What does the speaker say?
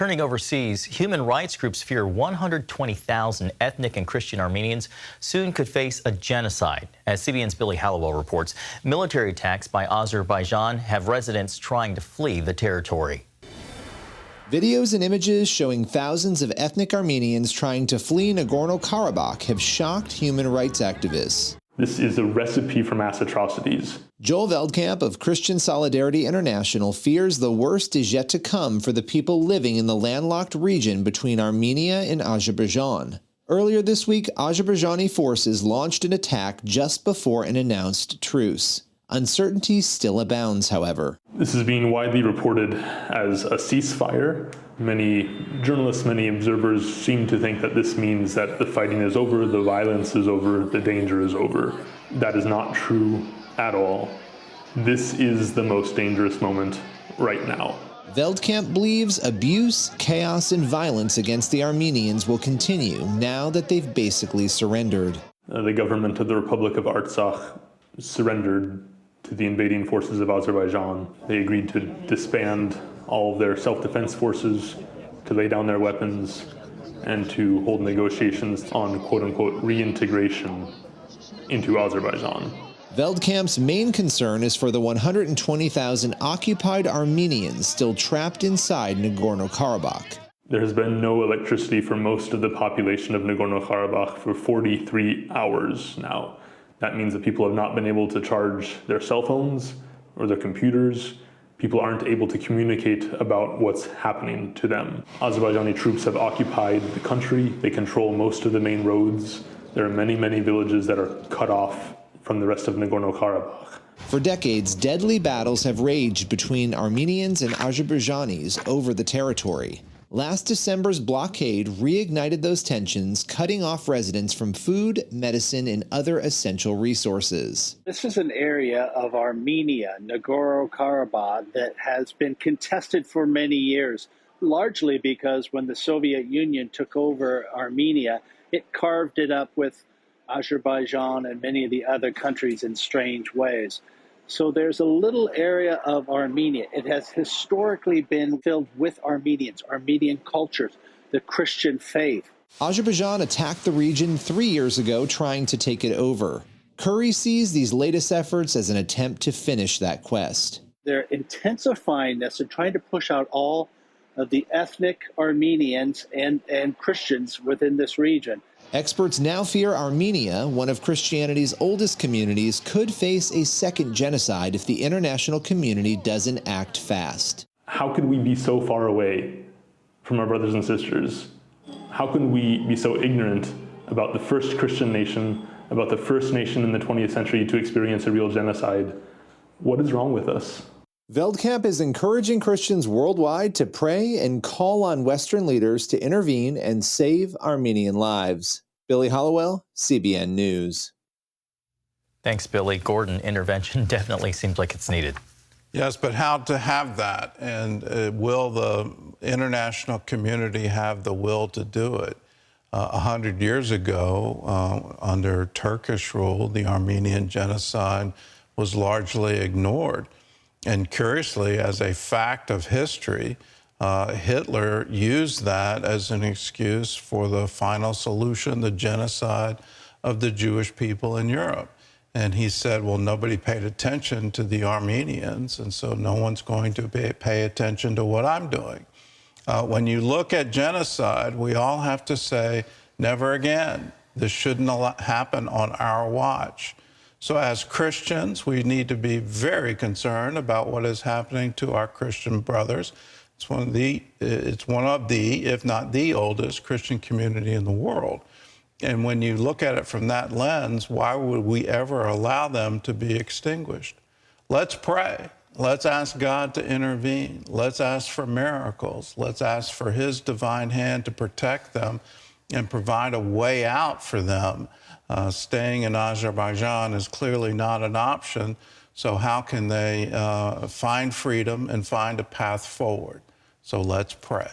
Turning overseas, human rights groups fear 120,000 ethnic and Christian Armenians soon could face a genocide. As CBN's Billy Hallowell reports, military attacks by Azerbaijan have residents trying to flee the territory. Videos and images showing thousands of ethnic Armenians trying to flee Nagorno-Karabakh have shocked human rights activists. This is a recipe for mass atrocities. Joel Veldkamp of Christian Solidarity International fears the worst is yet to come for the people living in the landlocked region between Armenia and Azerbaijan. Earlier this week, Azerbaijani forces launched an attack just before an announced truce. Uncertainty still abounds, however. This is being widely reported as a ceasefire. Many journalists, many observers seem to think that this means that the fighting is over, the violence is over, the danger is over. That is not true at all. This is the most dangerous moment right now. Veldkamp believes abuse, chaos, and violence against the Armenians will continue now that they've basically surrendered. The government of the Republic of Artsakh surrendered to the invading forces of Azerbaijan. They agreed to disband all of their self-defense forces, to lay down their weapons, and to hold negotiations on quote-unquote reintegration into Azerbaijan. Veldkamp's main concern is for the 120,000 occupied Armenians still trapped inside Nagorno-Karabakh. There has been no electricity for most of the population of Nagorno-Karabakh for 43 hours now. That means that people have not been able to charge their cell phones or their computers. People aren't able to communicate about what's happening to them. Azerbaijani troops have occupied the country. They control most of the main roads. There are many, many villages that are cut off from the rest of Nagorno-Karabakh. For decades, deadly battles have raged between Armenians and Azerbaijanis over the territory. Last December's blockade reignited those tensions, cutting off residents from food, medicine, and other essential resources. This is an area of Armenia, Nagorno-Karabakh, that has been contested for many years, largely because when the Soviet Union took over Armenia, it carved it up with Azerbaijan and many of the other countries in strange ways. So there's a little area of Armenia. It has historically been filled with Armenians, Armenian cultures, the Christian faith. Azerbaijan attacked the region 3 years ago, trying to take it over. Curry sees these latest efforts as an attempt to finish that quest. They're intensifying this and trying to push out all of the ethnic Armenians and Christians within this region. Experts now fear Armenia, one of Christianity's oldest communities, could face a second genocide if the international community doesn't act fast. How could we be so far away from our brothers and sisters? How can we be so ignorant about the first Christian nation, about the first nation in the 20th century to experience a real genocide? What is wrong with us? Veldkamp is encouraging Christians worldwide to pray and call on Western leaders to intervene and save Armenian lives. Billy Hallowell, CBN News. Thanks, Billy. Gordon, intervention definitely seems like it's needed. Yes, but how to have that? And will the international community have the will to do it? 100 years ago, under Turkish rule, the Armenian genocide was largely ignored. And curiously, as a fact of history, Hitler used that as an excuse for the final solution, the genocide of the Jewish people in Europe. And he said, well, nobody paid attention to the Armenians, and so no one's going to pay attention to what I'm doing. When you look at genocide, we all have to say, never again. This shouldn't happen on our watch. So as Christians, we need to be very concerned about what is happening to our Christian brothers. It's one of the, if not the oldest Christian community in the world. And when you look at it from that lens, why would we ever allow them to be extinguished? Let's pray. Let's ask God to intervene. Let's ask for miracles. Let's ask for His divine hand to protect them and provide a way out for them. Staying in Azerbaijan is clearly not an option, so how can they find freedom and find a path forward? So let's pray.